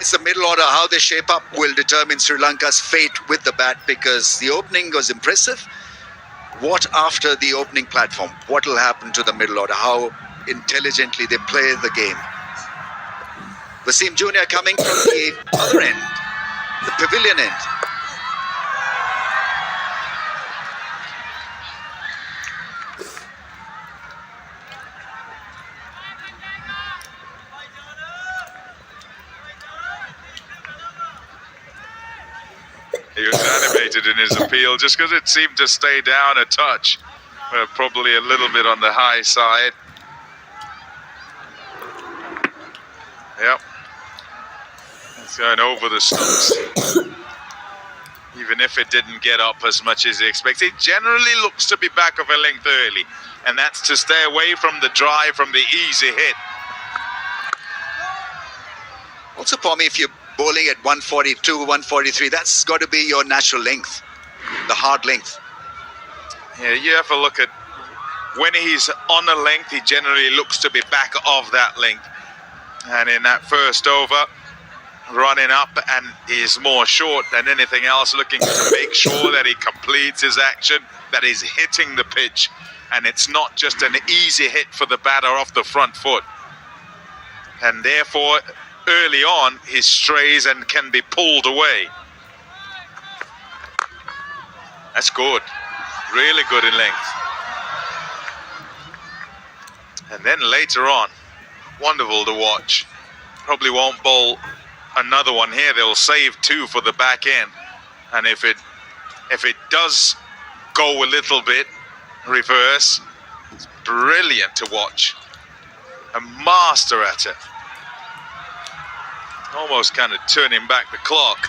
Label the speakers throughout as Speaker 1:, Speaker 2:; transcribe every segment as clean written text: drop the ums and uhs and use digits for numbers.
Speaker 1: It's the middle order. How they shape up will determine Sri Lanka's fate with the bat, because the opening was impressive. What after the opening platform? What will happen to the middle order? How intelligently they play the game. Wasim Jr. coming from the other end, the pavilion end.
Speaker 2: He was animated in his appeal just because it seemed to stay down a touch. Probably a little bit on the high side. Yep. It's going over the stumps. Even if it didn't get up as much as he expected, it generally looks to be back of a length early. And that's to stay away from the drive, from the easy hit.
Speaker 1: Also, for me, if you're bowling at 142, 143, that's got to be your natural length, the hard length.
Speaker 2: Yeah, you have a look at when he's on a length, he generally looks to be back of that length. And in that first over, running up, and he's more short than anything else, looking to make sure that he completes his action, that he's hitting the pitch, and it's not just an easy hit for the batter off the front foot. And therefore, early on, he strays and can be pulled away. That's good. Really good in length. And then later on, wonderful to watch. Probably won't bowl another one here. They'll save two for the back end. And if it does go a little bit reverse, it's brilliant to watch. A master at it. Almost kind of turning back the clock.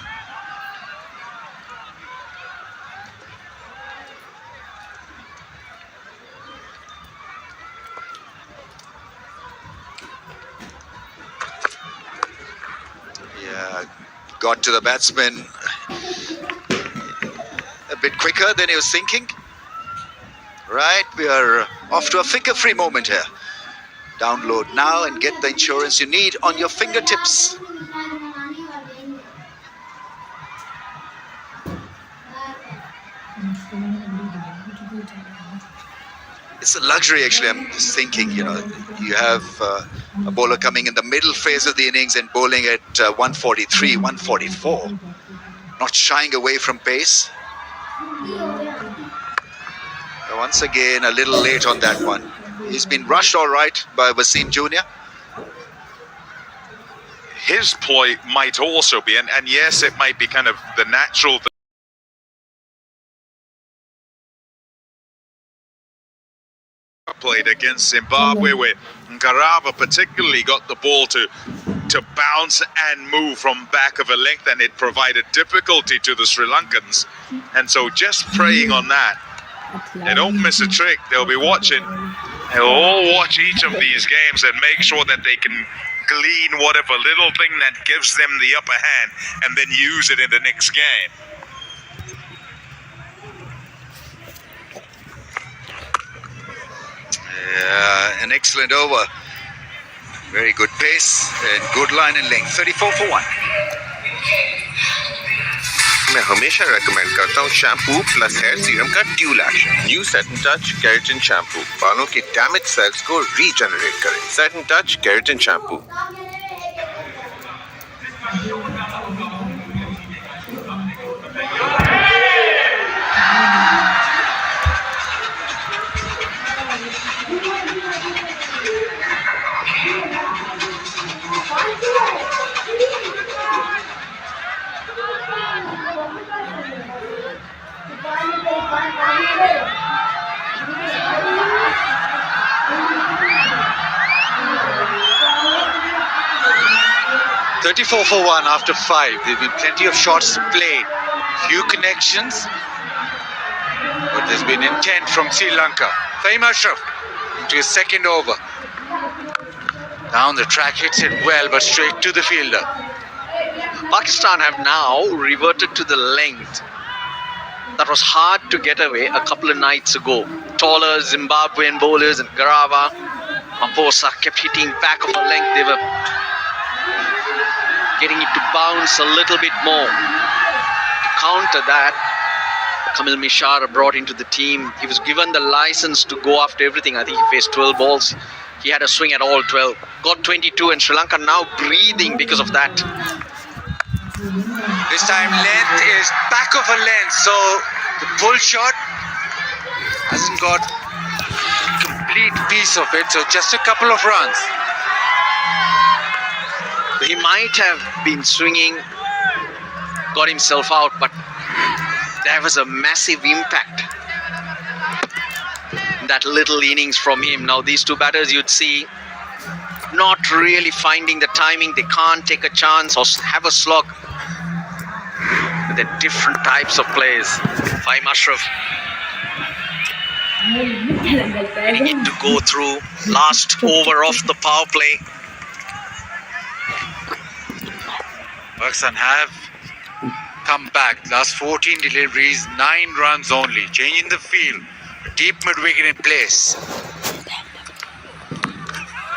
Speaker 1: Yeah, got to the batsman a bit quicker than he was thinking. Right, we are off to a figure-free moment here. Download now and get the insurance you need on your fingertips. It's a luxury, actually. I'm just thinking, you have a bowler coming in the middle phase of the innings and bowling at 143, 144. Not shying away from pace. Once again, a little late on that one. He's been rushed all right by Wasim Jr.
Speaker 2: His ploy might also be, and yes, it might be kind of the natural thing. Played against Zimbabwe, where Ngarava particularly got the ball to bounce and move from back of a length, and it provided difficulty to the Sri Lankans. And so just preying on that, they don't miss a trick. They'll be watching. They'll all watch each of these games and make sure that they can glean whatever little thing that gives them the upper hand and then use it in the next game.
Speaker 1: Yeah, an excellent over. Very good pace and good line and length. 34 for 1.
Speaker 3: मैं हमेशा recommend करता हूँ shampoo plus hair serum का dual action. New set and touch keratin shampoo बालों के damage cells को regenerate करे। Set and touch keratin shampoo.
Speaker 1: 34 for 1 after 5. There've been plenty of shots played, few connections, but there's been intent from Sri Lanka. Fahim Ashraf into his second over. Down the track, hits it well, but straight to the fielder.
Speaker 4: Pakistan have now reverted to the length that was hard to get away a couple of nights ago. Taller Zimbabwean bowlers and Garava, Mamposa kept hitting back of a length. They were getting it to bounce a little bit more. To counter that, Kamil Mishara brought into the team. He was given the license to go after everything. I think he faced 12 balls. He had a swing at all 12. Got 22, and Sri Lanka now breathing because of that.
Speaker 1: This time length is back of a length, so the pull shot hasn't got complete piece of it, so just a couple of runs.
Speaker 4: He might have been swinging, got himself out, but there was a massive impact in that little innings from him. Now these two batters, you'd see, not really finding the timing. They can't take a chance or have a slog. But they're different types of players. Fahim Ashraf getting it to go through. Last over off the power play.
Speaker 1: Pakistan have come back. Last 14 deliveries, 9 runs only. Changing the field. Deep mid-wicket in place.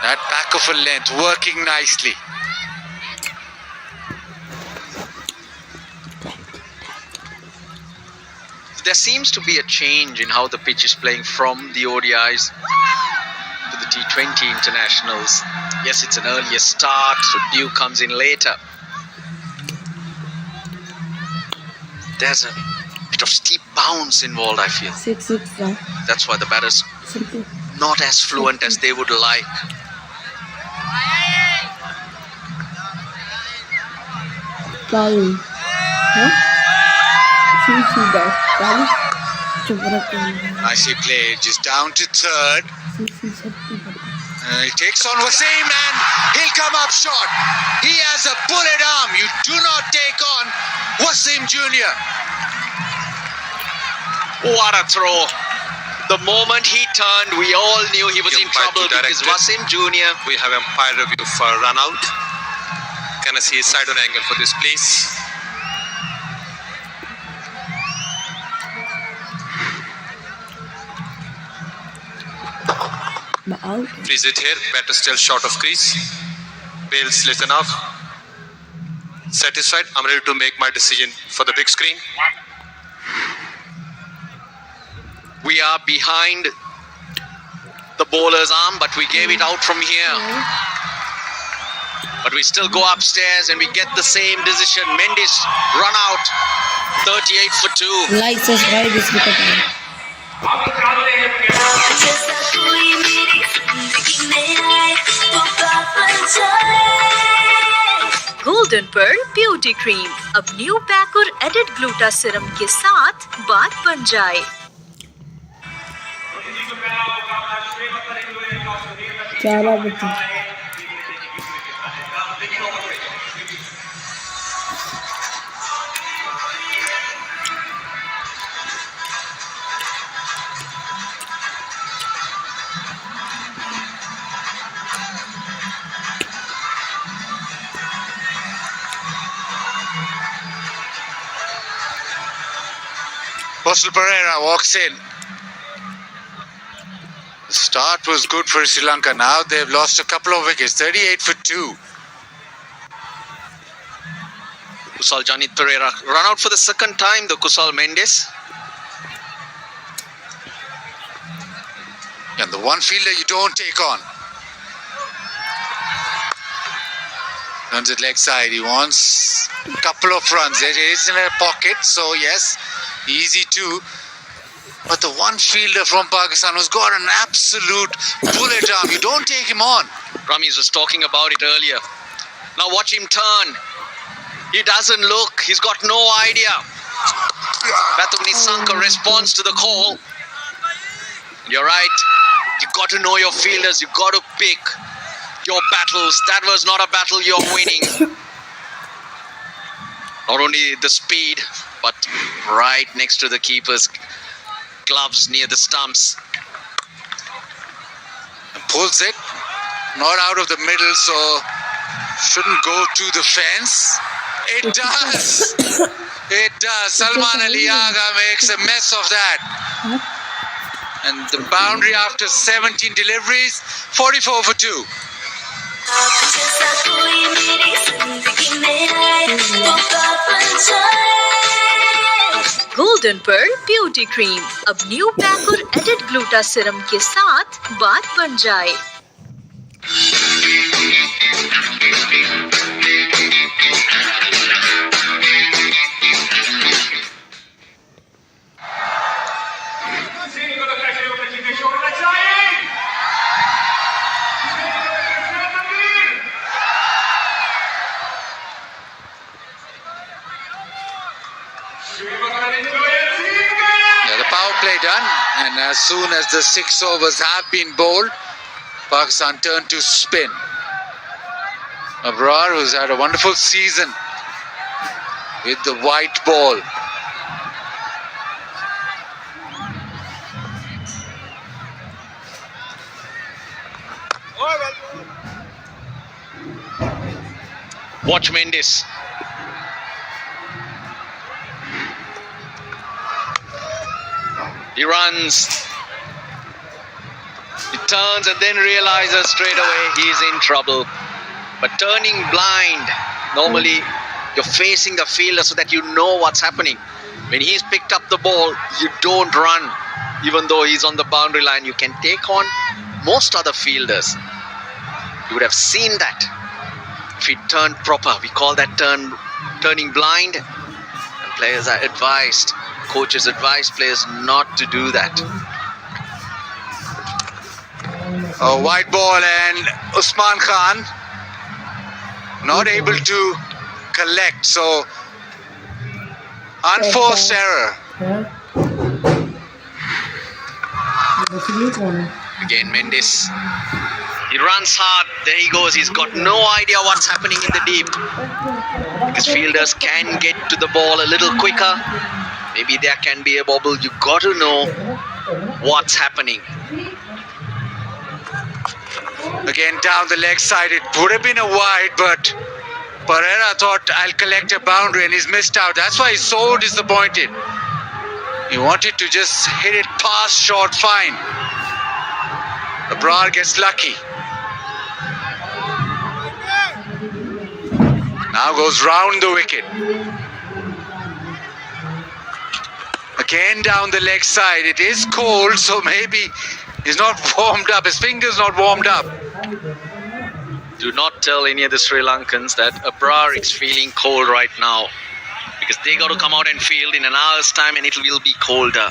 Speaker 1: That back of a length working nicely.
Speaker 4: There seems to be a change in how the pitch is playing from the ODIs to the T20 internationals. Yes, it's an earlier start, so dew comes in later. There's a bit of steep bounce involved, I feel.
Speaker 5: 6-6
Speaker 4: That's why the batters not as fluent as they would like.
Speaker 5: Kali. Huh?
Speaker 1: Nicely played, just down to third. He takes on Wasim and he'll come up short. He has a bullet arm. You do not take on Wasim Jr.
Speaker 4: What a throw. The moment he turned, we all knew he was in trouble because Wasim Jr.
Speaker 3: We have umpire review for run out. Can I see a side on angle for this, please?
Speaker 5: Out.
Speaker 3: Freeze it here. Batter still short of crease. Bales, listen up. Satisfied? I'm ready to make my decision for the big screen.
Speaker 4: We are behind the bowler's arm, but we gave it out from here. But we still go upstairs and we get the same decision. Mendes run out. 38 for 2.
Speaker 5: Like, subscribe, this video.
Speaker 6: Golden pearl beauty cream अब new pack और added gluta serum के साथ बात बन जाए।
Speaker 5: Chala bata.
Speaker 1: Postal Pereira walks in. The start was good for Sri Lanka. Now they've lost a couple of wickets. 38 for 2.
Speaker 4: Kusal Janit Pereira run out for the second time, the Kusal Mendes.
Speaker 1: And the one fielder you don't take on. Runs at leg side. He wants a couple of runs. It is in a pocket, so yes, easy too. But the one fielder from Pakistan who's got an absolute bullet arm, you don't take him on.
Speaker 4: Ramesh was talking about it earlier. Now watch him turn. He doesn't look. He's got no idea. Batum Nisanka responds to the call. You're right. You've got to know your fielders. You've got to pick your battles. That was not a battle you're winning. Not only the speed, but right next to the keeper's gloves near the stumps.
Speaker 1: And pulls it. Not out of the middle, so shouldn't go to the fence. It does. It does. Salman Ali Agha makes a mess of that. And the boundary after 17 deliveries, 44 for 2.
Speaker 6: Golden pearl beauty cream अब new pack और added gluta serum के साथ बात बन जाए।
Speaker 1: Yeah, the power play done, and as soon as the 6 overs have been bowled, Pakistan turned to spin. Abrar, who's had a wonderful season with the white ball.
Speaker 4: Watch Mendes. He runs. He turns and then realizes straight away he's in trouble. But turning blind, normally you're facing the fielder so that you know what's happening. When he's picked up the ball, you don't run. Even though he's on the boundary line, you can take on most other fielders. You would have seen that if he turned proper. We call that turning blind. And players are advised, coaches advise players not to do that.
Speaker 1: A white ball, and Usman Khan not able to collect. So unforced error.
Speaker 4: Again Mendes. He runs hard. There he goes. He's got no idea what's happening in the deep. Because fielders can get to the ball a little quicker. Maybe there can be a bobble. You got to know what's happening.
Speaker 1: Again down the leg side. It would have been a wide, but Pereira thought, I'll collect a boundary, and he's missed out. That's why he's so disappointed. He wanted to just hit it past short fine. Abrar gets lucky. Now goes round the wicket. Again down the leg side. It is cold, so maybe he's not warmed up. His finger's not warmed up.
Speaker 4: Do not tell any of the Sri Lankans that Abrar is feeling cold right now. Because they got to come out and field in an hour's time and it will be colder.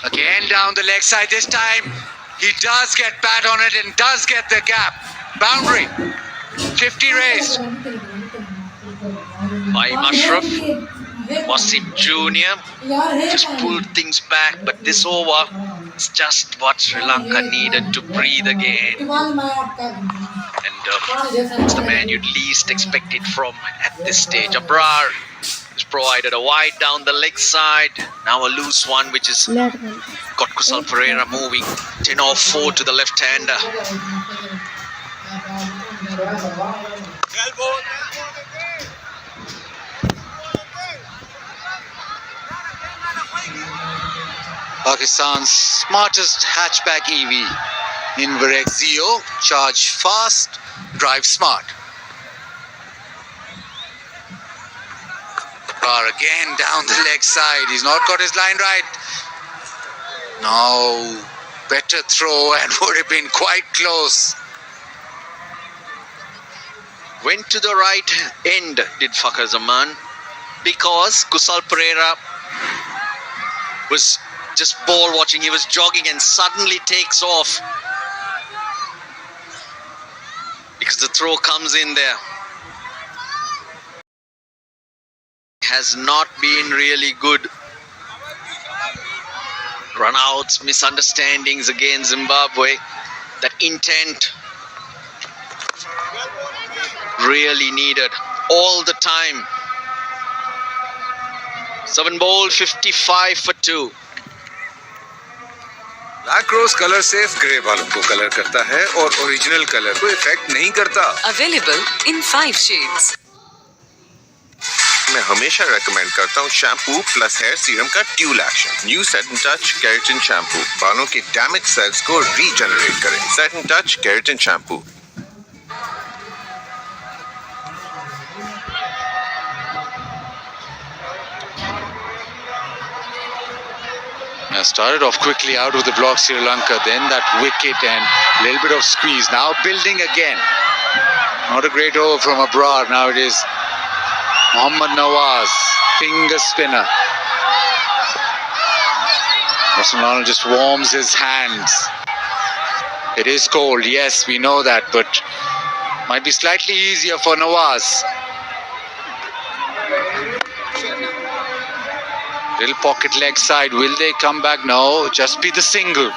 Speaker 1: Again down the leg side. This time he does get bat on it and does get the gap. Boundary. 50 raised.
Speaker 4: By Ashraf, Wasim Jr. just pulled things back, but this over is just what Sri Lanka needed to breathe again. And it's the man you'd least expect it from at this stage. Abrar has provided a wide down the leg side. Now a loose one, which has got Kusal Pereira moving 10 off 4 to the left-hander.
Speaker 1: Pakistan's smartest hatchback EV. Inverec Zeo. Charge fast, drive smart. Abrar again down the leg side. He's not got his line right. No, better throw and would have been quite close.
Speaker 4: Went to the right end, did Fakhar Zaman, because Kusal Pereira was just ball watching. He was jogging and suddenly takes off because the throw comes in there. Has not been really good. Runouts, misunderstandings against Zimbabwe. That intent really needed all the time. 7 ball, 55 for 2.
Speaker 3: Black rose colour safe grey बालों को colour करता है और original colour को effect नहीं करता।
Speaker 7: Available in 5 shades.
Speaker 3: मैं हमेशा रेकमेंड करता हूँ शैम्पू प्लस हेयर सीरम का dual action. New set and touch keratin shampoo बालों के डैमेज सेल्स को रीजनरेट करें। Set and touch keratin shampoo.
Speaker 7: Started off quickly out of the block, Sri Lanka, then that wicket and a little bit of squeeze. Now building again. Not a great over from abroad. Now it is Mohammad Nawaz, finger spinner. Arsenal just warms his hands. It is cold, yes, we know that, but might be slightly easier for Nawaz. Little pocket leg side. Will they come back? No, just be the single.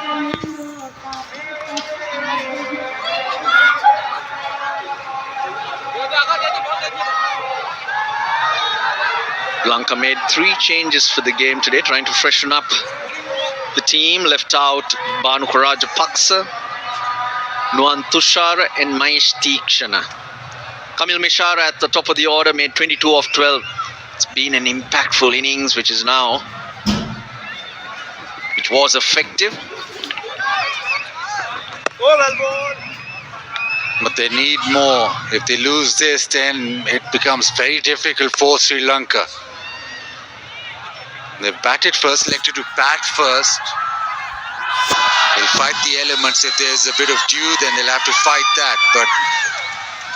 Speaker 4: Lanka made 3 changes for the game today, trying to freshen up the team. Left out Bhanukaraja Paksa, Nuan Tushar and Mahesh Tikshana. Kamil Mishara at the top of the order made 22 of 12. It's been an impactful innings, which was effective.
Speaker 7: But they need more. If they lose this, then it becomes very difficult for Sri Lanka. They've batted first, elected to bat first. They'll fight the elements. If there's a bit of dew, then they'll have to fight that. But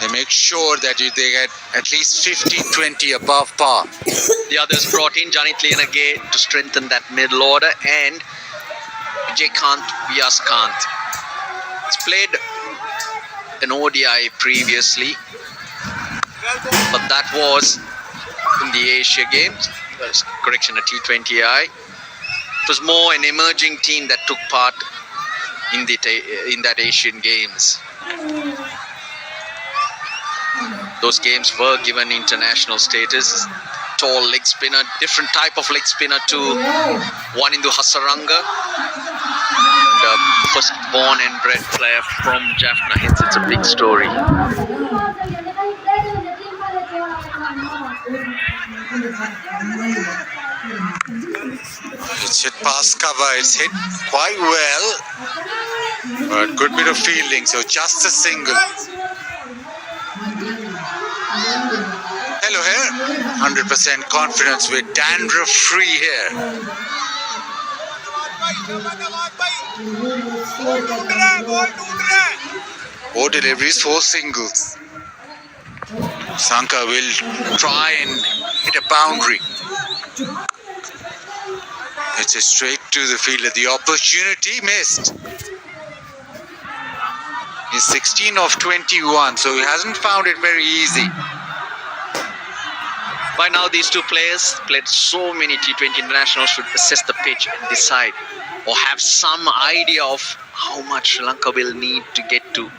Speaker 7: they make sure that they get at least 15-20 above par.
Speaker 4: The others brought in Janit Lianage to strengthen that middle order, and Vijay Vyas Kant. He's played an ODI previously, but that was in the Asia Games. Correction, a T20I. It was more an emerging team that took part in that Asian Games. Those games were given international status. Tall leg spinner, different type of leg spinner to Wanindu Hasaranga. And first born and bred player from Jaffna. It's a big story.
Speaker 7: It's hit past cover. It's hit quite well. But good bit of fielding. So just a single. Hello here. 100% confidence with dandruff-free hair. 4 deliveries, 4 singles. Sanka will try and hit a boundary. It's a straight to the fielder. The opportunity missed. He's 16 of 21, so he hasn't found it very easy.
Speaker 4: By now, these two players played so many T20 internationals, should assess the pitch and decide, or have some idea of how much Sri Lanka will need to get to.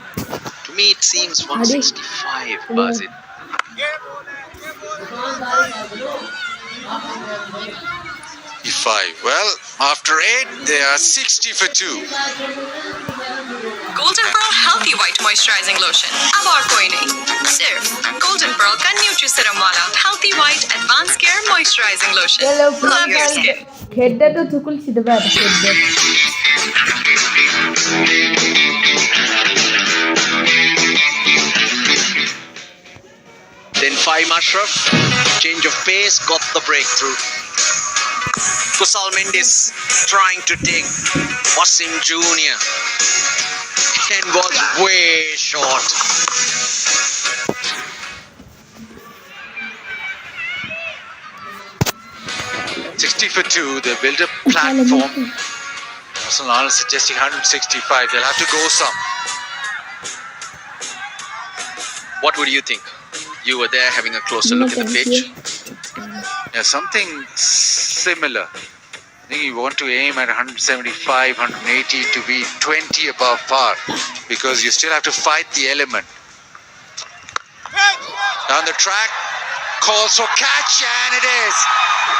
Speaker 4: To me, it seems 165, Bazit.
Speaker 7: Well, after 8, they are 60 for 2.
Speaker 6: Golden Pearl Healthy White Moisturizing Lotion. अब और कोई नहीं, सिर्फ Golden Pearl का nutri serum वाला Healthy White Advanced Care Moisturizing Lotion. Love your skin.
Speaker 5: खेड्डा तो थुकुल सिद्धबाद खेड्डा.
Speaker 4: Then Fahim Ashraf, change of pace, got the breakthrough. Kusal Mendis trying to take Wasim Jr. and was way short.
Speaker 7: For 2, they built a platform. Arsenal is suggesting 165. They'll have to go some.
Speaker 4: What would you think? You were there having a closer look at the pitch.
Speaker 7: Yeah, something similar. I think you want to aim at 175, 180 to be 20 above par, because you still have to fight the element. Down the track, calls for catch, and it is.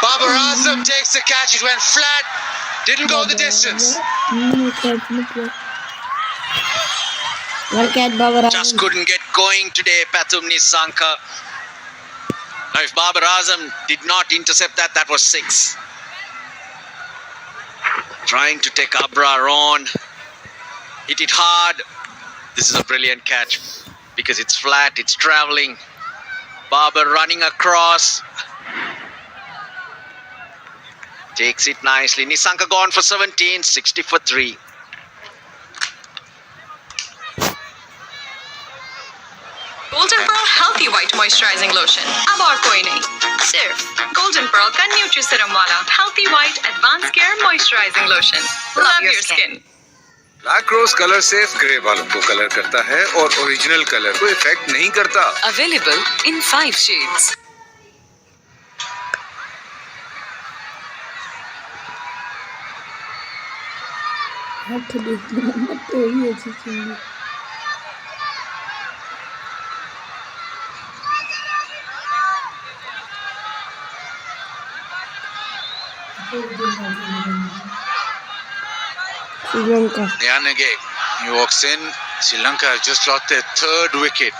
Speaker 7: Babar Azam takes the catch. It went flat, didn't go the distance.
Speaker 4: Just couldn't get going today, Pathum Nisanka. Now, if Babar Azam did not intercept that, that was 6. Trying to take Abrar on. Hit it hard. This is a brilliant catch because it's flat, it's traveling. Babar running across. Takes it nicely. Nisanka gone for 17, 60 for 3.
Speaker 6: Golden Pearl Healthy White Moisturizing Lotion. अब और कोई नहीं, सिर्फ Golden Pearl का न्यूट्रीसीरम वाला Healthy White Advanced Care Moisturizing Lotion. Love your skin.
Speaker 3: Black rose colour safe grey बालों को colour करता है और ओरिजिनल कलर को इफेक्ट नहीं करता।
Speaker 6: Available in 5 shades.
Speaker 5: Sri Lanka.
Speaker 7: Yanage, he walks in. Sri Lanka has just lost their 3rd wicket.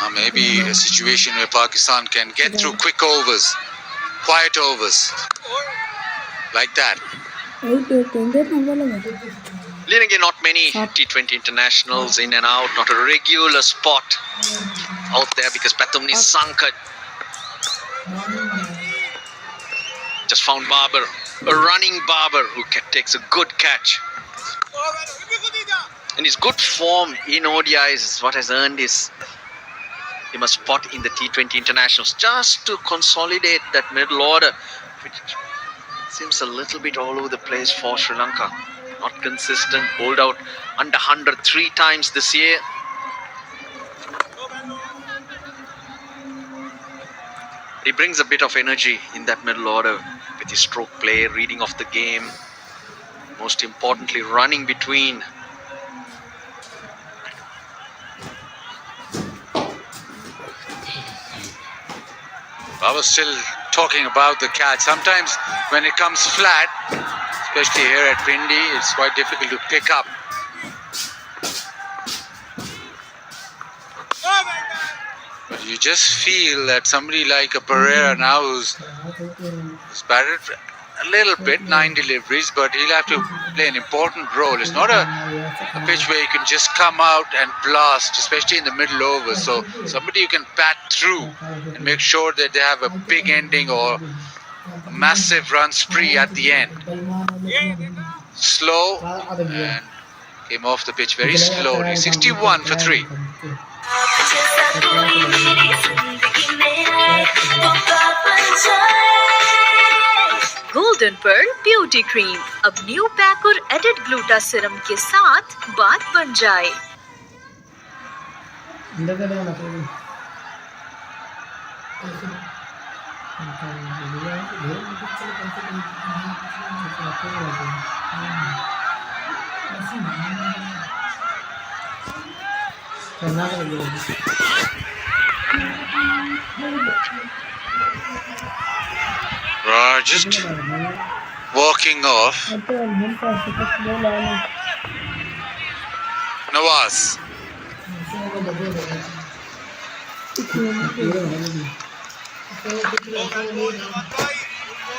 Speaker 7: Now maybe a situation where Pakistan can get through quick overs, quiet overs, like that.
Speaker 4: Then again, not many T20 internationals in and out, not a regular spot out there because Pathum Nisanka just found Babar, a running Babar who takes a good catch. And his good form in ODIs is what has earned him a spot in the T20 internationals just to consolidate that middle order, which seems a little bit all over the place for Sri Lanka. Not consistent, bowled out under 100 3 times this year. He brings a bit of energy in that middle order with his stroke play, reading of the game, most importantly running between.
Speaker 7: I was still talking about the catch. Sometimes when it comes flat, especially here at Pindi, it's quite difficult to pick up. But you just feel that somebody like a Pereira now who's batted a little bit, 9 deliveries, but he'll have to play an important role. It's not a pitch where you can just come out and blast, especially in the middle overs. So somebody you can bat through and make sure that they have a big ending or a massive run spree at the end. Slow and came off the pitch very slowly. 61 for 3.
Speaker 6: Golden Pearl Beauty Cream अब new pack और added gluta serum के साथ बात बन जाए।
Speaker 7: Just walking off. Nawaz.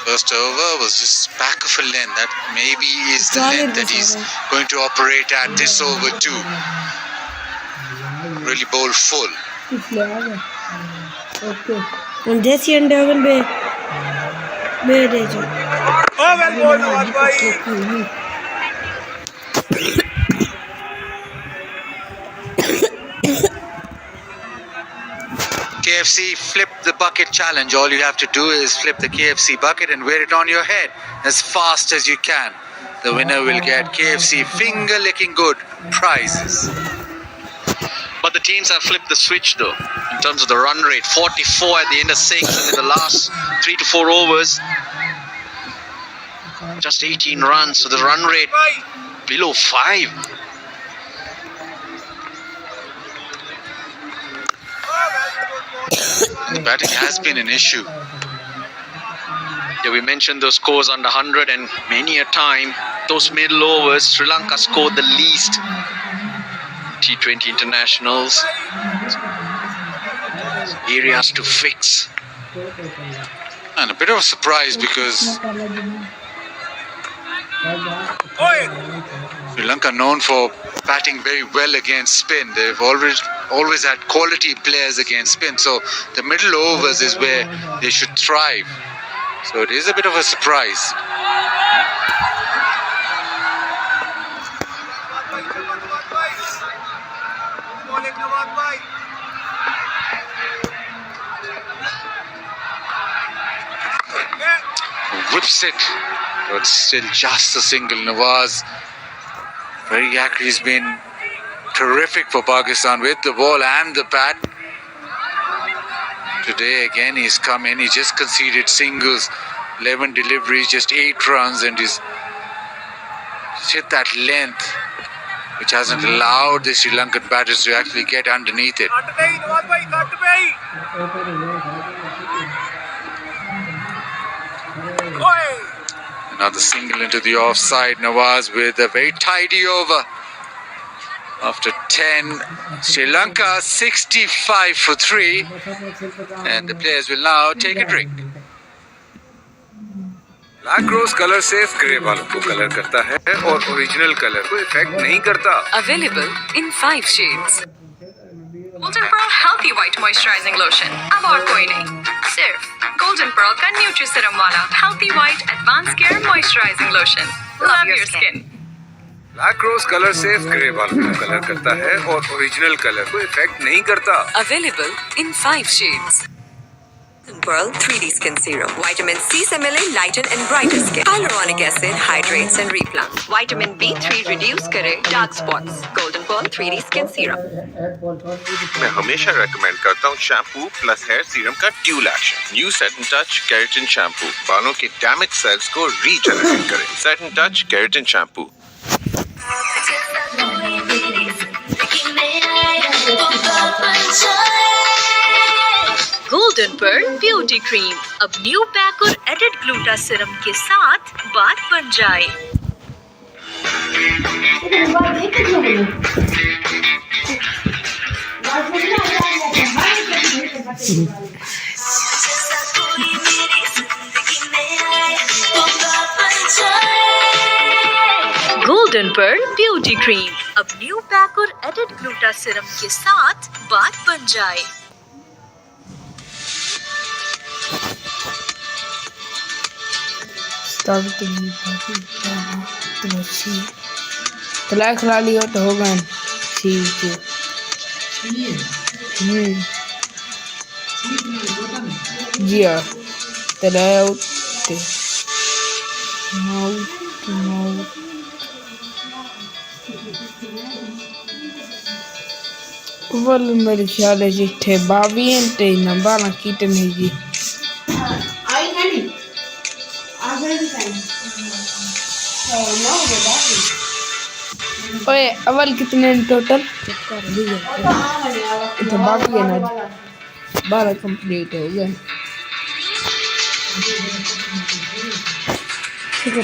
Speaker 7: First over was just back of a length. That maybe is the length that he's going to operate at this over too. Really bowl full.
Speaker 5: Okay. And this end down be.
Speaker 7: KFC flip the bucket challenge. All you have to do is flip the KFC bucket and wear it on your head as fast as you can. The winner will get KFC finger licking good prizes.
Speaker 4: But the teams have flipped the switch though, in terms of the run rate. 44 at the end of 6, and in the last 3 to 4 overs, just 18 runs. So the run rate below 5.
Speaker 7: The batting has been an issue.
Speaker 4: Yeah, we mentioned those scores under 100, and many a time, those middle overs, Sri Lanka scored the least T20 internationals. areas to fix.
Speaker 7: And a bit of a surprise because Sri Lanka known for batting very well against spin. They've always had quality players against spin. So the middle overs is where they should thrive. So it is a bit of a surprise. Whips it, but still just a single. Nawaz, very accurate. He's been terrific for Pakistan with the ball and the bat. Today again he's come in, he just conceded singles, 11 deliveries, just 8 runs, and he's hit that length which hasn't allowed the Sri Lankan batters to actually get underneath it. Another single into the offside. Nawaz with a very tidy over. After 10, Sri Lanka 65 for 3, and the players will now take a drink.
Speaker 3: Black rose colour सिर्फ grey बालों को colour करता है और original colour को effect नहीं करता.
Speaker 6: Available in 5 shades. Golden Pearl Healthy White Moisturizing Lotion. अब और कोई नहीं, सिर्फ Golden Pearl का Nutri-Serum वाला Healthy White Advanced Care Moisturizing Lotion. Love your skin.
Speaker 3: Black rose colour सिर्फ ग्रे बालों को कलर करता है और ओरिजिनल कलर को इफेक्ट नहीं करता.
Speaker 6: Available in 5 shades. Golden Pearl 3D Skin Serum. Vitamin C से मिले lighten and brighter skin. Hyaluronic acid hydrates and replants. Vitamin B3 reduce करे dark spots. Golden Pearl 3D Skin Serum.
Speaker 3: मैं हमेशा recommend करता हूँ shampoo plus hair serum का dual action. New set and touch keratin shampoo बालों के damage cells को regenerate करे. Set and touch keratin shampoo.
Speaker 8: Golden pearl beauty cream अब न्यू पैक और एडेड ग्लूटा सिरम के साथ बात बन जाए. गोल्डन पर्ल ब्यूटी क्रीम अब न्यू पैक और एडेड ग्लूटा सिरम के साथ बात बन जाए.
Speaker 5: तलाक खिला लिया तो होगा ठीक है. जी हाँ तलाक वल मेरे ख्याल है जिथे 22 ते नंबर कीटन है जी. ओए अवल कितने टोटल? इधर बाकी है ना 12 कंप्लीट हो गए. ठीक है.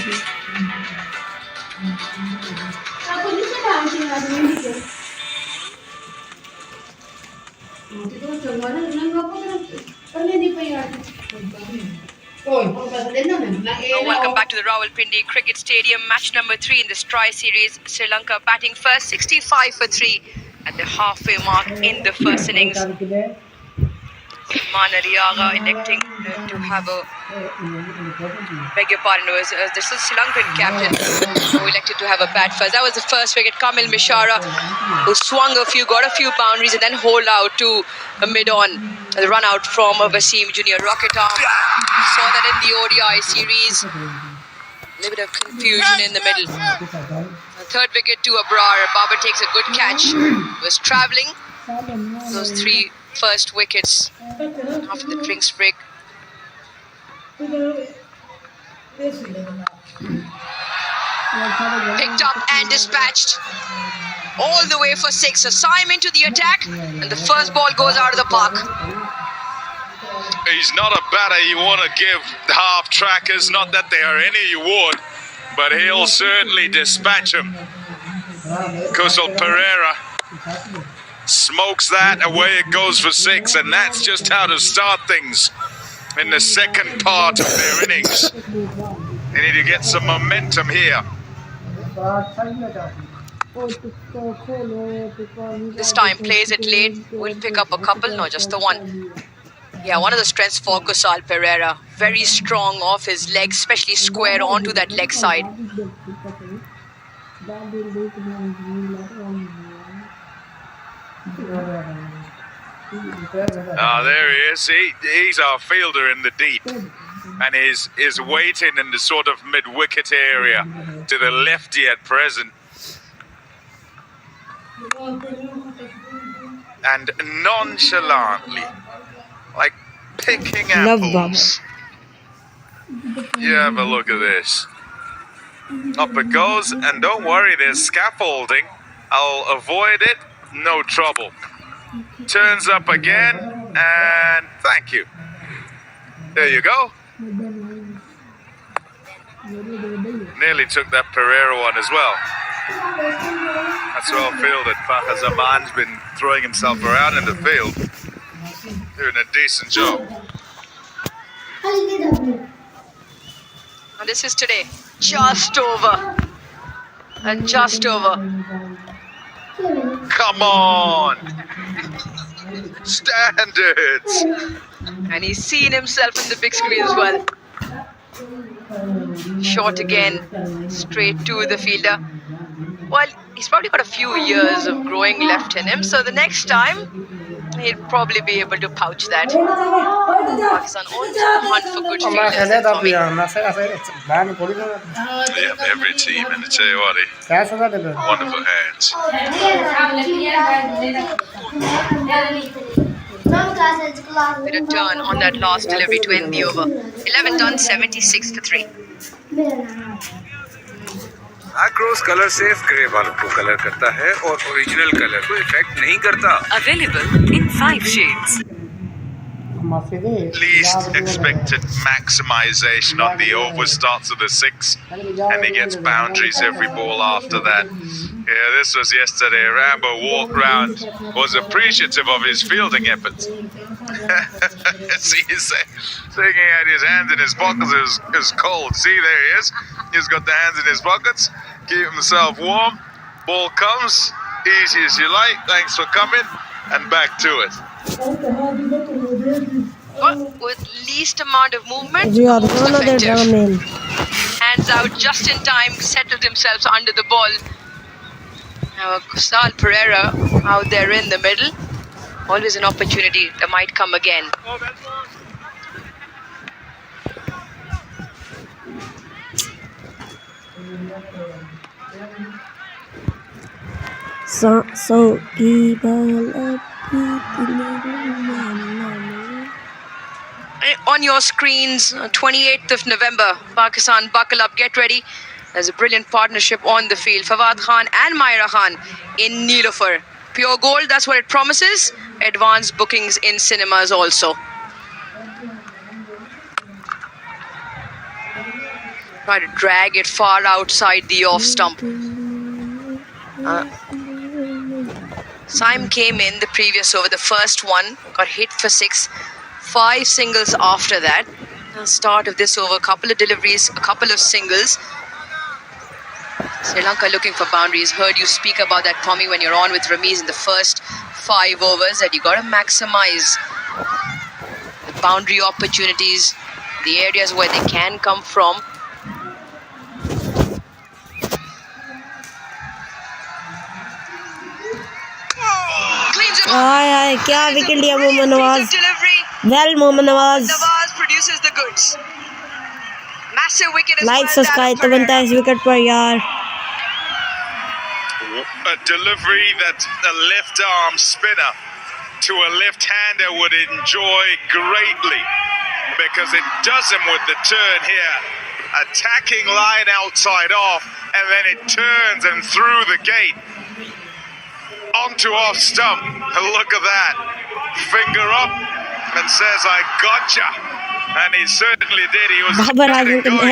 Speaker 6: Welcome back to the Rawalpindi Cricket Stadium. Match number 3 in this tri-series. Sri Lanka batting first, 65 for 3 at the halfway mark in the first innings. Manaliaga electing to have a beg your pardon, this is Sri Lankan captain who elected to have a bat first. That was the first wicket. Kamil Mishara who swung a few, got a few boundaries and then holed out to a mid-on. The run out from Wasim Junior. Rocket arm. Saw that in the ODI series. A little bit of confusion in the middle. The third wicket to Abrar. Babar takes a good catch. Was travelling. Those 3 first wickets after the drinks break. Picked up and dispatched all the way for 6. Assignment to the attack, and the first ball goes out of the park.
Speaker 2: He's not a batter you want to give half trackers, not that there are any you would, but he'll certainly dispatch him. Kusal Pereira smokes that, away it goes for 6, and that's just how to start things in the second part of their innings. They need to get some momentum here.
Speaker 6: This time plays it late, will pick up a couple, no, just the one. Yeah, one of the strengths for Kusal Pereira. Very strong off his leg, especially square onto that leg side.
Speaker 2: There he is. He's our fielder in the deep, and is waiting in the sort of mid-wicket area to the lefty at present. And nonchalantly, like picking apples. You have a look at this. Up it goes, and don't worry, there's scaffolding. I'll avoid it, no trouble. Turns up again, and thank you. There you go. Nearly took that Pereira one as well. That's well fielded. Fakhar Zaman's been throwing himself around in the field, doing a decent job.
Speaker 6: And this is today. Just over. And just over.
Speaker 2: Come on! Standards!
Speaker 6: And he's seen himself in the big screen as well. Short again, straight to the fielder. Well, he's probably got a few years of growing left in him, so the next time he'll probably be able to pouch that. Pakistan on the hunt for good fielders.
Speaker 2: Yeah, every team, and I tell you what, wonderful hands.
Speaker 6: With a turn on that last delivery to end the over. 11 done, 76 for 3.
Speaker 3: आक्रोश colour safe grey बालों को colour करता है और original colour को effect नहीं करता.
Speaker 8: Available in 5 shades.
Speaker 2: Least expected maximization on the over, starts at the 6, and he gets boundaries every ball after that. Yeah, this was yesterday. Rambo walked round, was appreciative of his fielding efforts. See, he's taking out his hands in his pockets. It was cold. See, there he is. He's got the hands in his pockets, keep himself warm. Ball comes, easy as you like. Thanks for coming, and back to it.
Speaker 6: With least amount of movement, most effective. Hands out just in time, settled himself under the ball. Now Kusal Pereira out there in the middle. Always an opportunity that might come again. On your screens, 28th of November, Pakistan, buckle up, get ready. There's a brilliant partnership on the field. Fawad Khan and Myra Khan in Neelofer. Pure gold, that's what it promises. Advanced bookings in cinemas also. Try to drag it far outside the off stump. Syme came in the previous over, the first one, got hit for 6. 5 singles after that. Start of this over, a couple of deliveries, a couple of singles. Sri Lanka looking for boundaries. Heard you speak about that, Tommy, when you're on with Ramiz in the first 5 overs, that you got to maximize the boundary opportunities, the areas where they can come from. Cleans him up.
Speaker 9: क्या wicket लिया Mohammad Nawaz.
Speaker 6: Delivery.
Speaker 9: Well Mohammad Nawaz.
Speaker 6: Nawaz produces the goods. Massive wicket as
Speaker 9: like
Speaker 6: well.
Speaker 9: Subscribe तो बनता है इस wicket पर यार.
Speaker 2: A delivery that a left arm spinner to a left-hander would enjoy greatly, because it does him with the turn here. Attacking line outside off, and then it turns and through the gate onto off stump. Look at that. Finger up and says, I gotcha. And he certainly did. He was going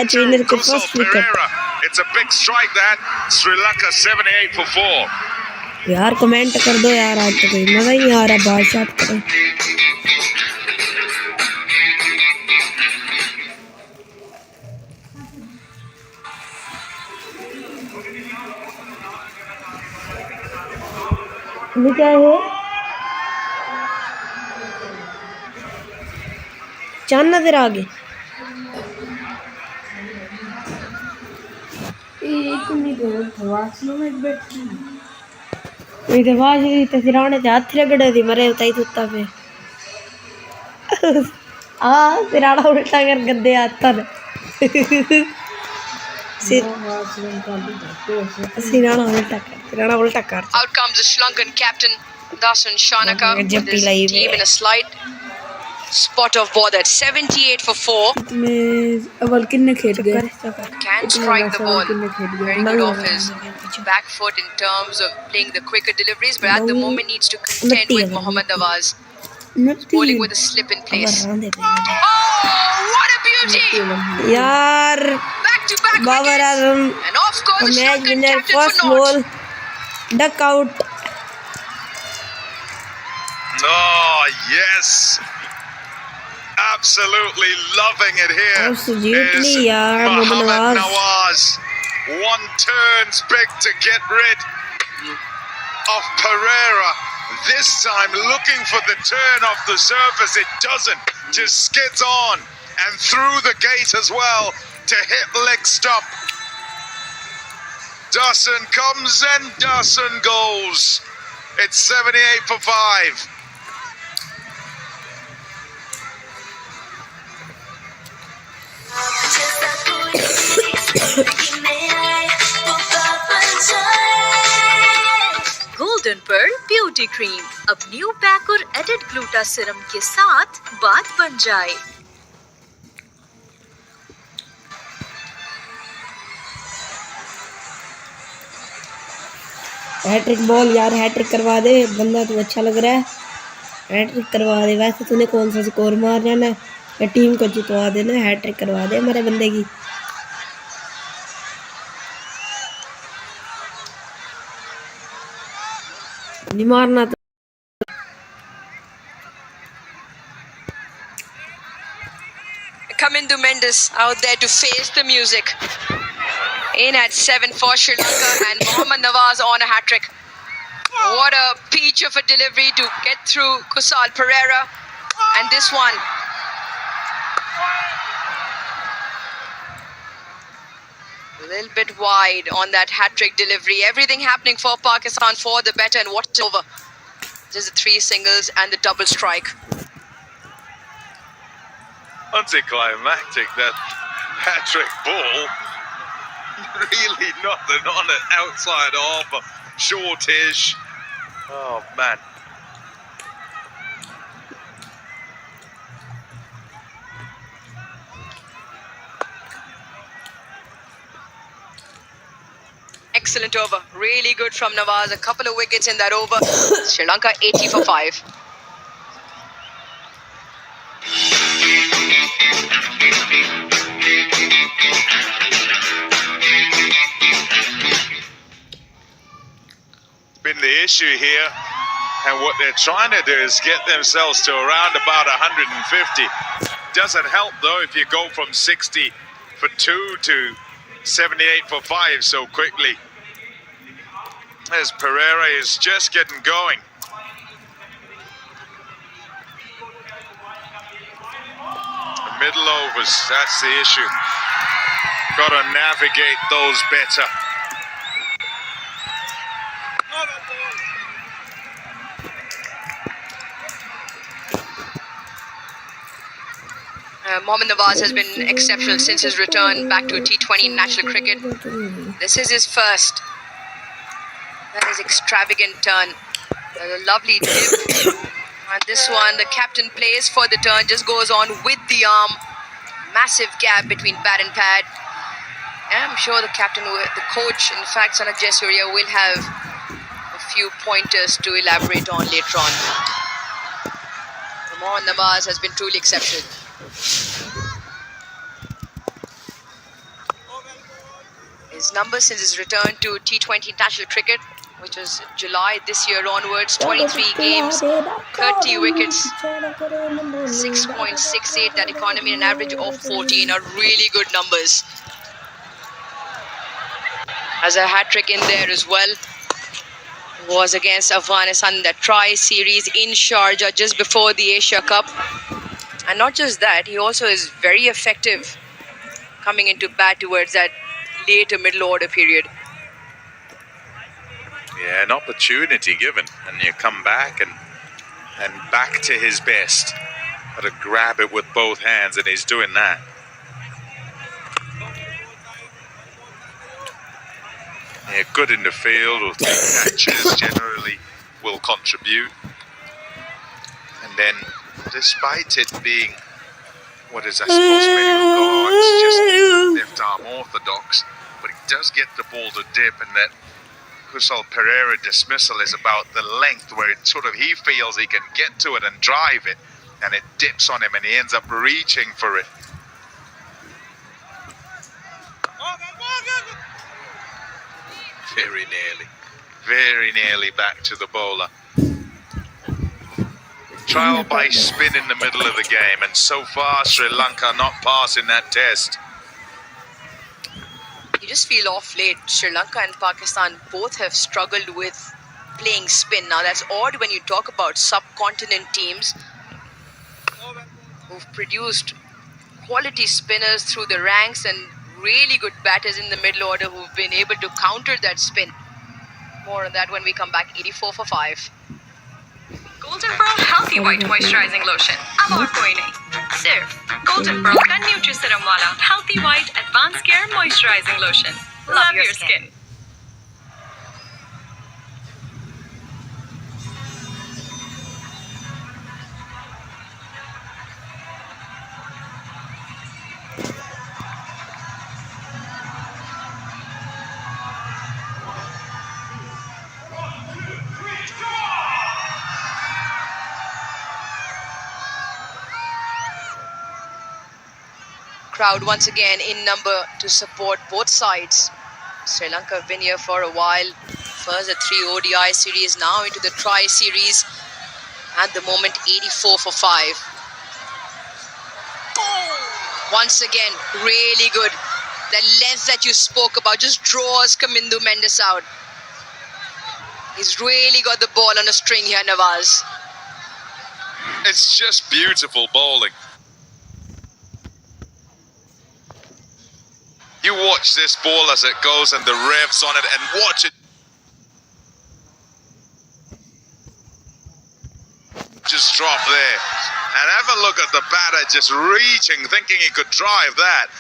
Speaker 2: to Kusal Pereira. It's a big strike, that. Sri Lanka 78 for 4.
Speaker 9: यार comment कर दो यार, आज तो कोई मजा ही नहीं आ रहा बादशाह करें। ये क्या है? चांद नजर आ गए। सिराने हाथ रगड़े थी मरे उताई सुता पे। हाँ सिराना उल्टा कर गद्दे आता सिराना उल्टा कर।
Speaker 6: Out comes the Sri Lankan captain Dasan Shanaka with his team in a slight spot of ball at 78 for 4.
Speaker 5: अव्वल किन्ने खेल गए?
Speaker 6: Can strike the ball. Very good off his back foot in terms of playing the quicker deliveries, but at the moment needs to contend with Mohammad Nawaz. Bowling with a slip in place. Oh, what a beauty!
Speaker 9: यार
Speaker 6: Back to back
Speaker 9: Babar
Speaker 6: wickets.
Speaker 9: Azam
Speaker 6: And off goes the Sri
Speaker 9: match
Speaker 6: Lankan
Speaker 9: winner
Speaker 6: captain
Speaker 9: first
Speaker 6: for naught.
Speaker 9: Ball duck out.
Speaker 2: Oh, yes. Absolutely loving it here.
Speaker 9: Absolutely,
Speaker 2: is
Speaker 9: yaar, Mohammad
Speaker 2: Mohammad
Speaker 9: Nawaz.
Speaker 2: Nawaz. One turns big to get rid of Pereira. This time looking for the turn off the surface. It doesn't. Just skids on and through the gate as well to hit leg stump. Dawson comes and Dawson goes. It's 78 for 5.
Speaker 8: Golden pearl beauty cream अब new pack और added gluta serum के साथ बात बन जाए।
Speaker 9: Hat trick ball यार, hat trick करवा दे बंदा, तो अच्छा लग रहा है। हैट्रिक करवा दे। वैसे तूने कौन सा स्कोर मार जाना है या टीम को जितवा देना, हैट्रिक करवा दे हमारे बंदे की। नहीं मारना तो
Speaker 6: Kamindu Mendes out there to face the music. In at 7 for Sri Lanka and Mohammad Nawaz on a hat-trick. What a peach of a delivery to get through Kusal Pereira. And this one. A little bit wide on that hat-trick delivery. Everything happening for Pakistan for the better, and what's over. There's the 3 singles and the double strike.
Speaker 2: Anticlimactic, that hat-trick ball. Really nothing on it outside of a shortish. Oh man.
Speaker 6: Excellent over. Really good from Nawaz. A couple of wickets in that over. Sri Lanka 80 for 5.
Speaker 2: Been the issue here, and what they're trying to do is get themselves to around about 150. Doesn't help though if you go from 60 for 2 to 78 for 5 so quickly, as Pereira is just getting going. The middle overs, that's the issue. Got to navigate those better.
Speaker 6: Mohammad Nawaz has been exceptional since his return back to T20 national cricket. This is his first. That is extravagant turn. A lovely dip. And this one, the captain plays for the turn, just goes on with the arm. Massive gap between bat and pad. And I'm sure the captain, the coach, in fact, Sanat Jayasuriya, will have a few pointers to elaborate on later on. Mohammad Nawaz has been truly exceptional. His numbers since his return to T20 national cricket, which was July this year onwards, 23 games, 30 wickets, 6.68 that economy, an average of 14 are really good numbers. Has a hat-trick in there as well. Was against Afghanistan in that tri-series in Sharjah just before the Asia Cup. And not just that, he also is very effective coming into bat towards that later middle order period.
Speaker 2: Yeah, an opportunity given, and you come back and back to his best. Got to grab it with both hands, and he's doing that. Yeah, good in the field, will take catches, generally will contribute. And then, despite it being, what is I suppose many will go, oh, it's just left arm orthodox, but he does get the ball to dip, and that Kusal Pereira dismissal is about the length where it sort of, he feels he can get to it and drive it, and it dips on him and he ends up reaching for it. Very nearly back to the bowler. Trial by spin in the middle of the game, and so far Sri Lanka not passing that test.
Speaker 6: You just feel off late, Sri Lanka and Pakistan both have struggled with playing spin. Now that's odd when you talk about subcontinent teams who've produced quality spinners through the ranks and really good batters in the middle order who've been able to counter that spin. More on that when we come back. 84 for 5.
Speaker 8: Golden Pearl Healthy White Moisturizing Lotion. अब और कोई नहीं, सिर्फ Golden Pearl का न्यूट्रीसीरम वाला Healthy White Advanced Care Moisturizing Lotion. Love your skin.
Speaker 6: Crowd once again in number to support both sides. Sri Lanka have been here for a while. First the 3 ODI series, now into the tri-series. At the moment 84 for 5. Once again, really good. The length that you spoke about just draws Kamindu Mendes out. He's really got the ball on a string here, Nawaz.
Speaker 2: It's just beautiful bowling. You watch this ball as it goes and the revs on it, and watch it just drop there. And have a look at the batter just reaching, thinking he could drive that.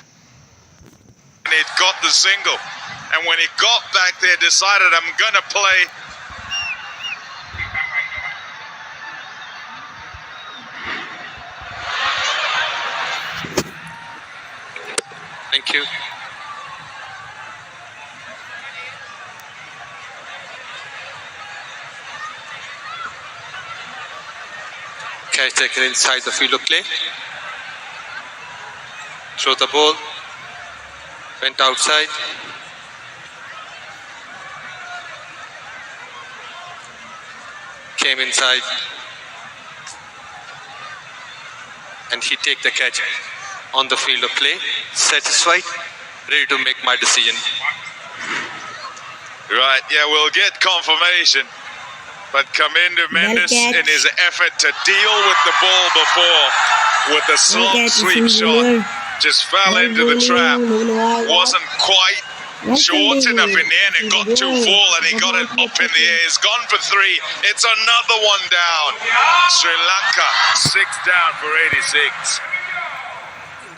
Speaker 2: And he'd got the single. And when he got back there, decided, I'm going to play.
Speaker 3: Thank you. Catch taken inside the field of play. Throw the ball. Went outside. Came inside. And he take the catch on the field of play. Satisfied. Ready to make my decision.
Speaker 2: Right, yeah, we'll get confirmation. But Kamindu Mendes, in his effort to deal with the ball before, with the slot sweep shot, just fell into the trap. Wasn't quite short enough in the end. It got too full and he got it up in the air. He's gone for 3. It's another one down. Sri Lanka 6 down for 86.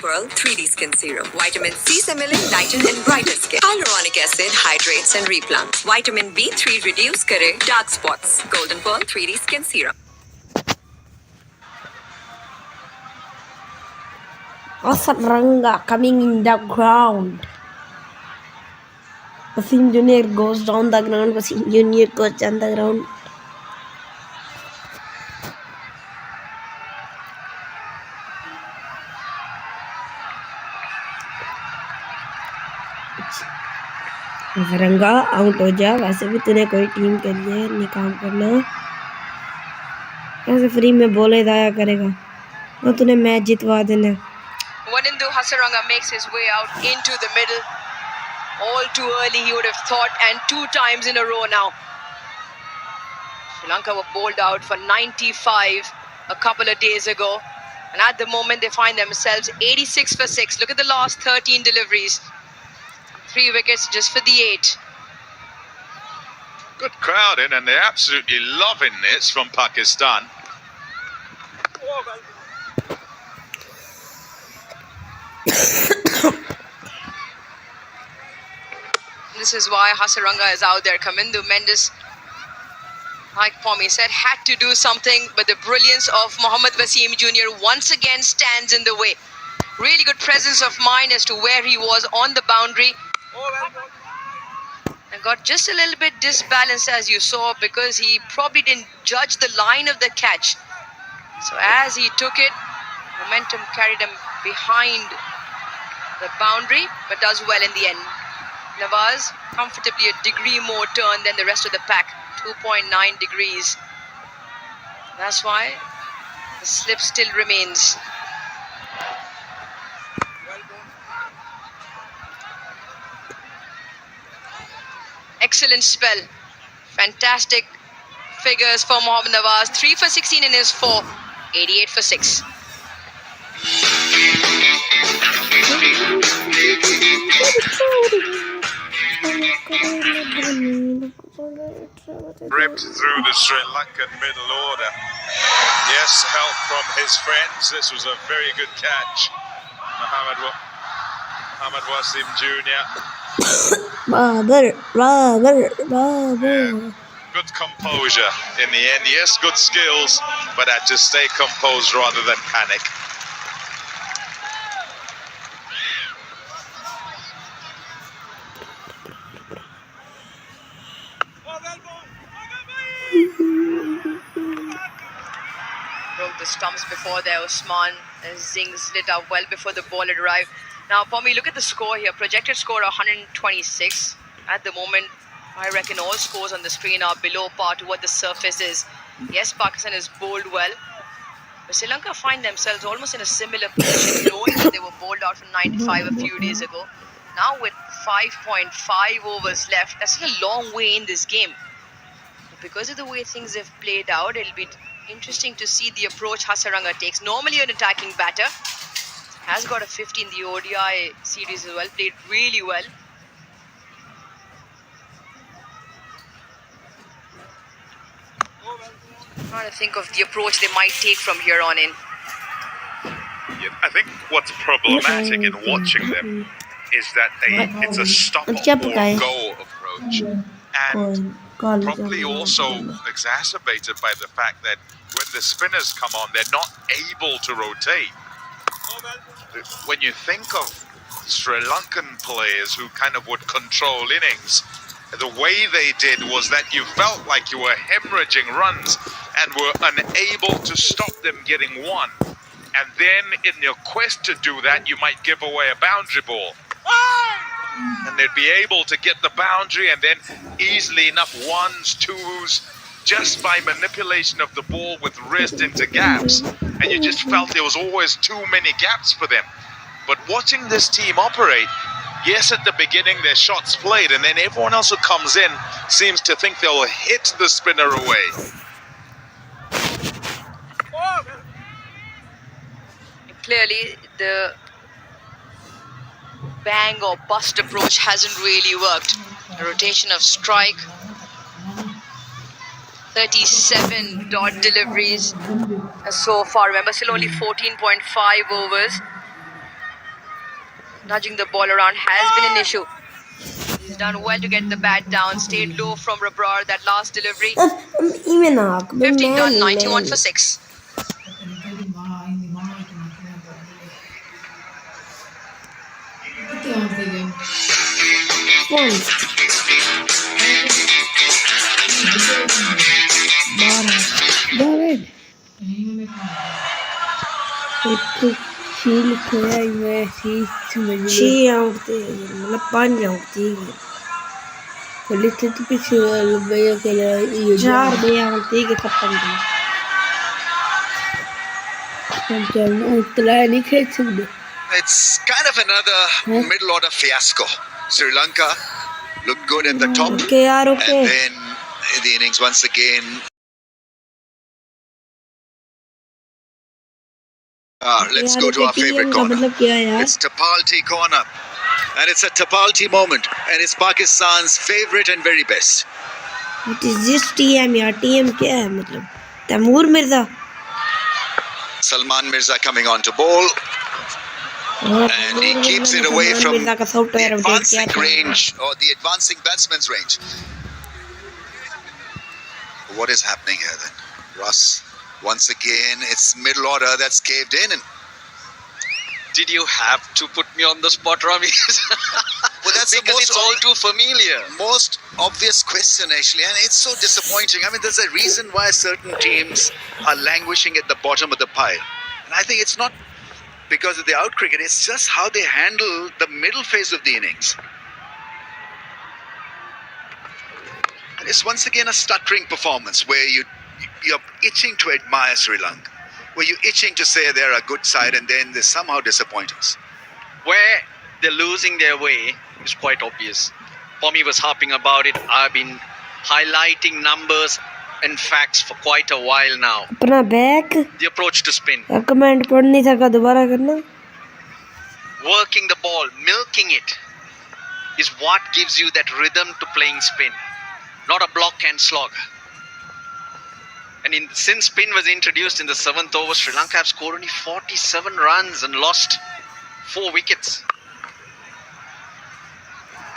Speaker 10: Pearl 3D Skin Serum. Vitamin C से मिले lighten and brighter skin. Hyaluronic acid hydrates and replants. Vitamin B3 reduce करे dark spots. Golden Pearl 3D Skin Serum.
Speaker 9: Asaranga coming in the ground. Wasim Junior goes down the ground. Wasim Junior goes down the ground. Hasaranga out हो जा, वैसे भी तूने कोई team के लिए नहीं काम करना, ऐसे फ्री में बोले जाया करेगा ना, तूने मैच जितवा देना।
Speaker 8: Wanindu Hasaranga makes his way out into the middle. All too early, he would have thought, and 2 times in a row now. Sri Lanka were bowled out for 95 a couple of days ago. And at the moment, they find themselves 86 for 6. Look at the last 13 deliveries. 3 wickets just for the 8.
Speaker 2: Good crowd in, and they're absolutely loving this from Pakistan.
Speaker 8: This is why Hasaranga is out there. Kamindu Mendes, like Pommy said, had to do something, but the brilliance of Mohammad Wasim Jr. once again stands in the way. Really good presence of mind as to where he was on the boundary. And got just a little bit disbalanced, as you saw, because he probably didn't judge the line of the catch. So as he took it, momentum carried him behind the boundary, but does well in the end. Nawaz comfortably a degree more turn than the rest of the pack, 2.9 degrees. That's why the slip still remains. Excellent spell. Fantastic figures for Mohammad Nawaz. 3 for 16 in his 4. 88 for 6.
Speaker 2: Ripped through the Sri Lankan middle order. Yes, help from his friends. This was a very good catch. Mohammad Wasim Jr. Good composure in the end. Yes, good skills, but had to stay composed rather than panic.
Speaker 8: Broke the stumps before there. Usman Zings lit up well before the ball had arrived. Now, Pommy, look at the score here. Projected score 126. At the moment, I reckon all scores on the screen are below par to what the surface is. Yes, Pakistan has bowled well, but Sri Lanka find themselves almost in a similar position, knowing that they were bowled out for 95 a few days ago. Now with 5.5 overs left, that's still a long way in this game. But because of the way things have played out, it'll be interesting to see the approach Hasaranga takes. Normally an attacking batter. Has got a 50 in the ODI series as well. Played really well. Trying to think of the approach they might take from here on in.
Speaker 2: Yeah, I think what's problematic in watching them is that it's a stop or go approach, and probably also exacerbated by the fact that when the spinners come on, they're not able to rotate. When you think of Sri Lankan players who kind of would control innings, the way they did was that you felt like you were hemorrhaging runs and were unable to stop them getting one. And then in your quest to do that, you might give away a boundary ball. And they'd be able to get the boundary and then easily enough ones, twos, just by manipulation of the ball with wrist into gaps. And you just felt there was always too many gaps for them. But watching this team operate, yes, at the beginning their shots played, and then everyone else who comes in seems to think they'll hit the spinner away.
Speaker 8: Clearly, the bang or bust approach hasn't really worked. A rotation of strike, 37 dot deliveries so far. Remember, still only 14.5 overs. Nudging the ball around has been an issue. He's done well to get the bat down. Stayed low from Rabrar, that last delivery. 15 done, 91 for 6.
Speaker 9: छे out थे मतलब 5 out थी
Speaker 5: Politik bir şey veya kere
Speaker 9: चार दे आते के खत्म कर
Speaker 5: हम चलना इतना नहीं खेल सकते
Speaker 1: It's kind of another middle order fiasco. Sri Lanka looked good at the top,
Speaker 9: okay यार okay
Speaker 1: and then the innings once again. Let's go to our favorite
Speaker 9: का
Speaker 1: corner.
Speaker 9: मतलब क्या है यार
Speaker 1: It's Tapalti corner, and it's a Tapalti moment, and it's Pakistan's favorite and very best.
Speaker 9: What is this TM यार TM क्या है मतलब Taimur Mirza
Speaker 1: Salman Mirza coming on to bowl, and he keeps it away from
Speaker 9: Mirza का
Speaker 1: the
Speaker 9: software update किया
Speaker 1: advancing
Speaker 9: था
Speaker 1: range or the advancing batsman's range. What is happening here then? Russ, once again, it's middle order that's caved in. And
Speaker 4: Did you have to put me on the spot, Rami?
Speaker 1: well, that's
Speaker 4: Because it's all too familiar.
Speaker 1: most obvious question, actually, and it's so disappointing. I mean, there's a reason why certain teams are languishing at the bottom of the pile. And I think it's not because of the out cricket, it's just how they handle the middle phase of the innings. And it's once again a stuttering performance where you're itching to admire Sri Lanka, where you're itching to say they're a good side, and then they somehow disappoint us.
Speaker 4: Where they're losing their way is quite obvious. Pommy was harping about it. I've been highlighting numbers and facts for quite a while now.
Speaker 9: अपना back
Speaker 4: The approach to spin,
Speaker 9: comment पढ़ नहीं सका दोबारा करना
Speaker 4: working the ball, milking it, is what gives you that rhythm to playing spin, not a block and slog. And since spin was introduced in the 7th over, Sri Lanka have scored only 47 runs and lost 4 wickets.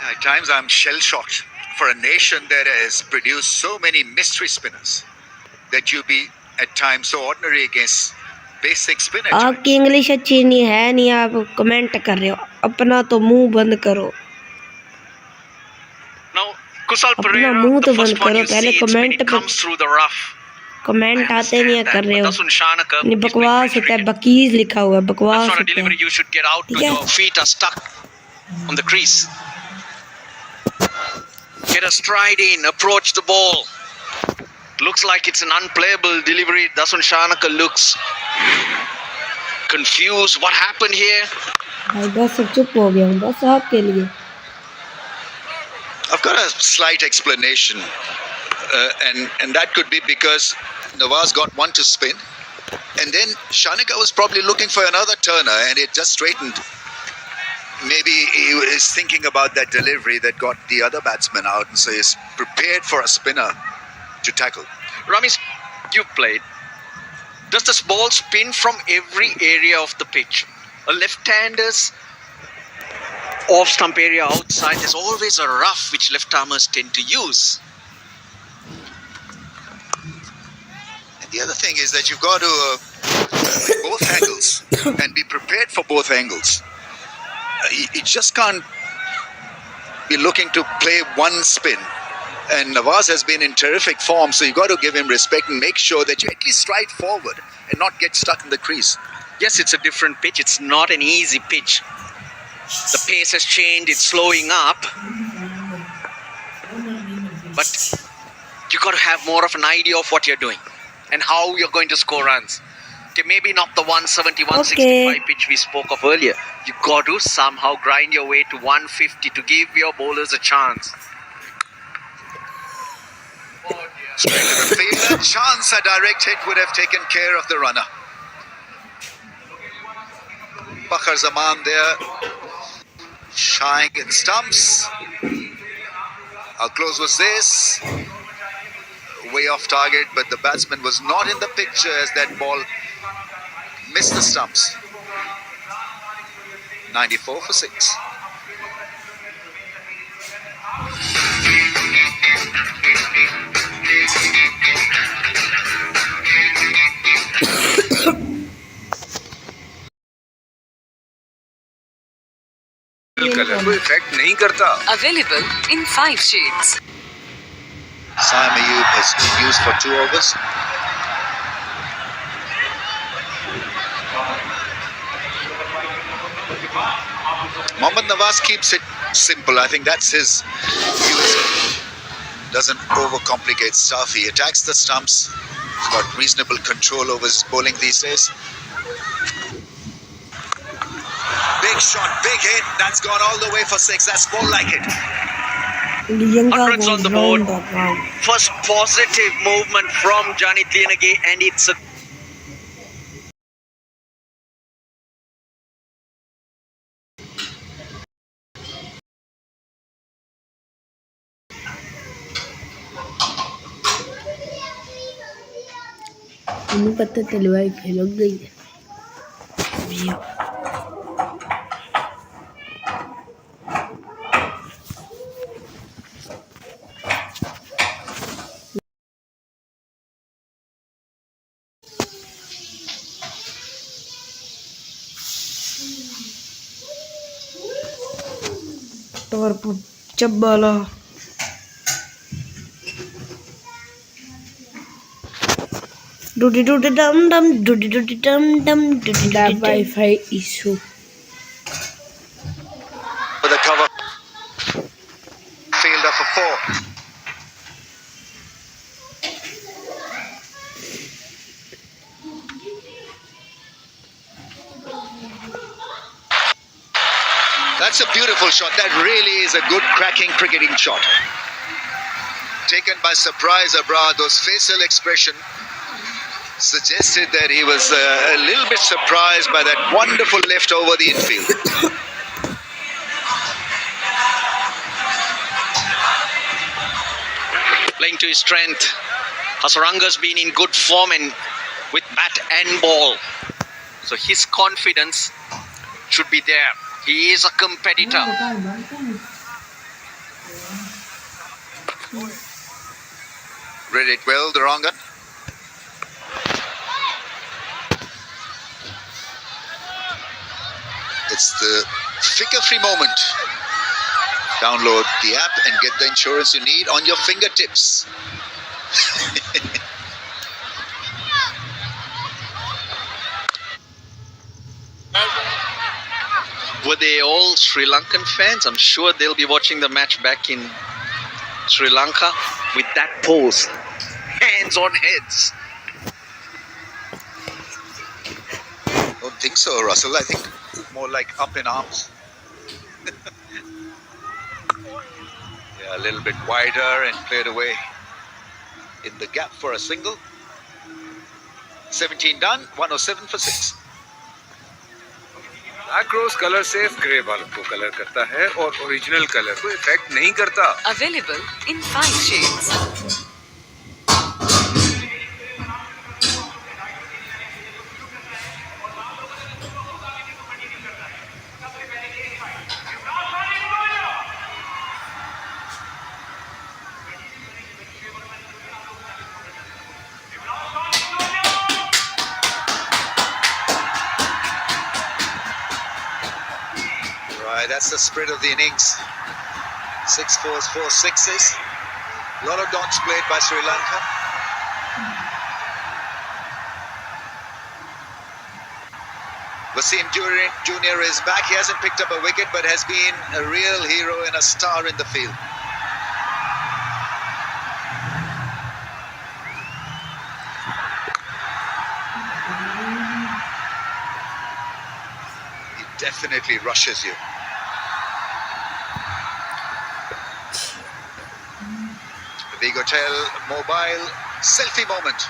Speaker 1: At times I'm shell-shocked for a nation that has produced so many mystery spinners that you be at times so ordinary against basic spin.
Speaker 9: आपकी English अच्छी नहीं है नहीं आप comment कर रहे हो अपना तो मुंह बंद करो
Speaker 4: Now, Kusal
Speaker 9: अपना
Speaker 4: Pereira,
Speaker 9: मुंह
Speaker 4: the
Speaker 9: तो
Speaker 4: first
Speaker 9: बंद
Speaker 4: one
Speaker 9: करो
Speaker 4: you
Speaker 9: पहले
Speaker 4: see it when
Speaker 9: comment
Speaker 4: it comes through the rough.
Speaker 9: Comment आते नहीं कर रहे हो
Speaker 4: Dasun Shanaka
Speaker 9: नहीं
Speaker 4: is
Speaker 9: बकवास
Speaker 4: mid-range
Speaker 9: होता है
Speaker 4: wicket.
Speaker 9: बकीज लिखा हुआ है
Speaker 4: That's
Speaker 9: बकवास
Speaker 4: not a
Speaker 9: होता
Speaker 4: delivery.
Speaker 9: है
Speaker 4: You should get out when
Speaker 9: Yeah.
Speaker 4: your feet are stuck on the crease. Get a stride in, approach the ball. Looks like it's an unplayable delivery. Dasun Shanaka looks confused. What happened here?
Speaker 9: भाई बस अब चुप हो गया हूँ बस आपके लिए
Speaker 1: I've got a slight explanation, and that could be because Nawaz got one to spin, and then Shanika was probably looking for another turner, and it just straightened. Maybe he is thinking about that delivery that got the other batsman out, and so he's prepared for a spinner to tackle.
Speaker 4: Ramesh, you've played. Does this ball spin from every area of the pitch? A left-hander's off-stump area outside, there's always a rough which left-armers tend to use.
Speaker 1: And the other thing is that you've got to both angles and be prepared for both angles. You just can't be looking to play one spin. And Nawaz has been in terrific form, so you've got to give him respect and make sure that you at least stride forward and not get stuck in the crease.
Speaker 4: Yes, it's a different pitch. It's not an easy pitch. The pace has changed. It's slowing up. But you got to have more of an idea of what you're doing and how you're going to score runs. Okay, maybe not the 170, 165 pitch we spoke of earlier. You got to somehow grind your way to 150 to give your bowlers a chance.
Speaker 1: Straight to the field. A chance, a direct hit would have taken care of the runner. Bakhar Zaman there, shying in stumps. How close was this? Way off target, but the batsman was not in the picture as that ball missed the stumps. 94 for 6.
Speaker 3: Colour को effect नहीं करता
Speaker 10: Available in 5 shades.
Speaker 1: Saim Ayub has been used for 2 overs. Mohammad Nawaz keeps it simple. I think that's his USP. doesn't overcomplicate stuff. He attacks the stumps. He's got reasonable control over his bowling these days. Big shot, big hit. That's gone all the way for 6. That's more like it.
Speaker 4: Hundreds on the board. First positive movement from Johnny Tianagi, and it's a
Speaker 5: तुम्हें पता तलवार फेंक गई है और चब्बाला
Speaker 9: Doody doody dum dum, doody doody dum dum, doody
Speaker 5: that
Speaker 9: doody dum.
Speaker 5: Wi-Fi issue.
Speaker 1: For the cover. Fielder for 4. That's a beautiful shot. That really is a good cracking cricketing shot. Taken by surprise, Abra. Those facial expression suggested that he was a little bit surprised by that wonderful left over the infield.
Speaker 4: playing to his strength. Hasaranga's been in good form and with bat and ball. So his confidence should be there. He is a competitor.
Speaker 1: Read it well, the Rangan. It's the figure-free moment. Download the app and get the insurance you need on your fingertips.
Speaker 4: Were they all Sri Lankan fans? I'm sure they'll be watching the match back in Sri Lanka with that pose. Hands on heads.
Speaker 1: Don't think so, Russell. I think more like up in arms. Yeah, a little bit wider and played away in the gap for a single. 17 done, 107 for 6.
Speaker 11: Acros colour सिर्फ grey बालों को colour करता है और original colour को effect नहीं करता.
Speaker 10: Available in 5 shades.
Speaker 1: Right, that's the spread of the innings. 6 4s, 4 6s. A lot of dots played by Sri Lanka. Wasim Jr. is back. He hasn't picked up a wicket, but has been a real hero and a star in the field. He definitely rushes you. The Hotel mobile selfie moment.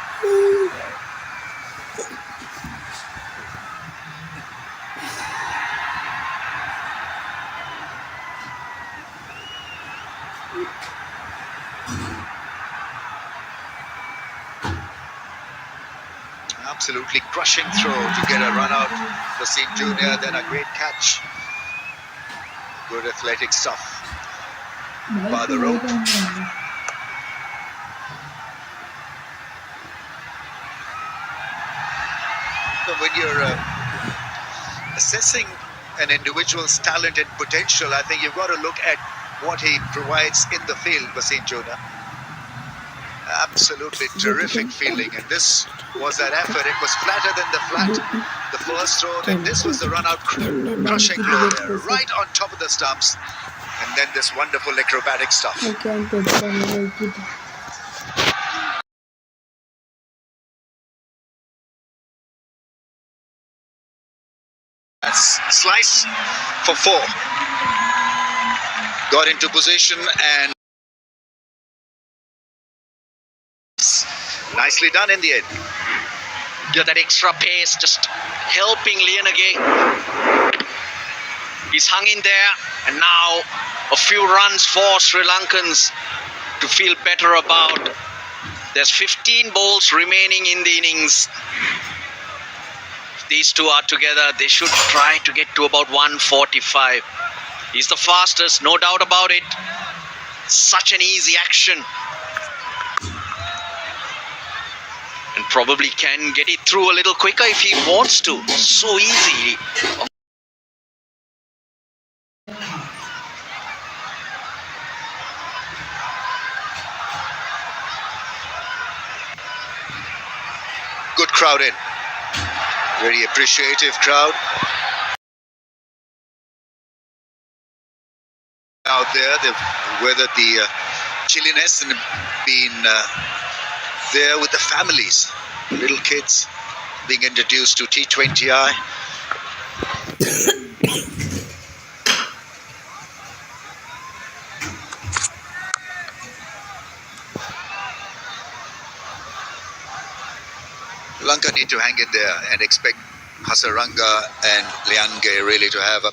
Speaker 1: Absolutely crushing throw to get a run out. Wasim Jr., then a great catch. Good athletic stuff. By the rope. So when you're assessing an individual's talent and potential, I think you've got to look at what he provides in the field, Wasim Jr. Absolutely terrific fielding, and this was that effort. It was flatter than the flat, the first throw, and this was the run-out crushing blow there, right on top of the stumps, and then this wonderful acrobatic stuff. That's slice for 4. Got into position and nicely done in the end.
Speaker 4: Yeah, that extra pace just helping Lianage. He's hung in there, and now a few runs for Sri Lankans to feel better about. There's 15 balls remaining in the innings. If these two are together, they should try to get to about 145. He's the fastest, no doubt about it. Such an easy action. And probably can get it through a little quicker if he wants to. So easy.
Speaker 1: Good crowd in. Very appreciative crowd. Out there, they've weathered the chilliness and been there with the families, little kids being introduced to T20I. Lanka need to hang in there and expect Hasaranga and Lianage really to have a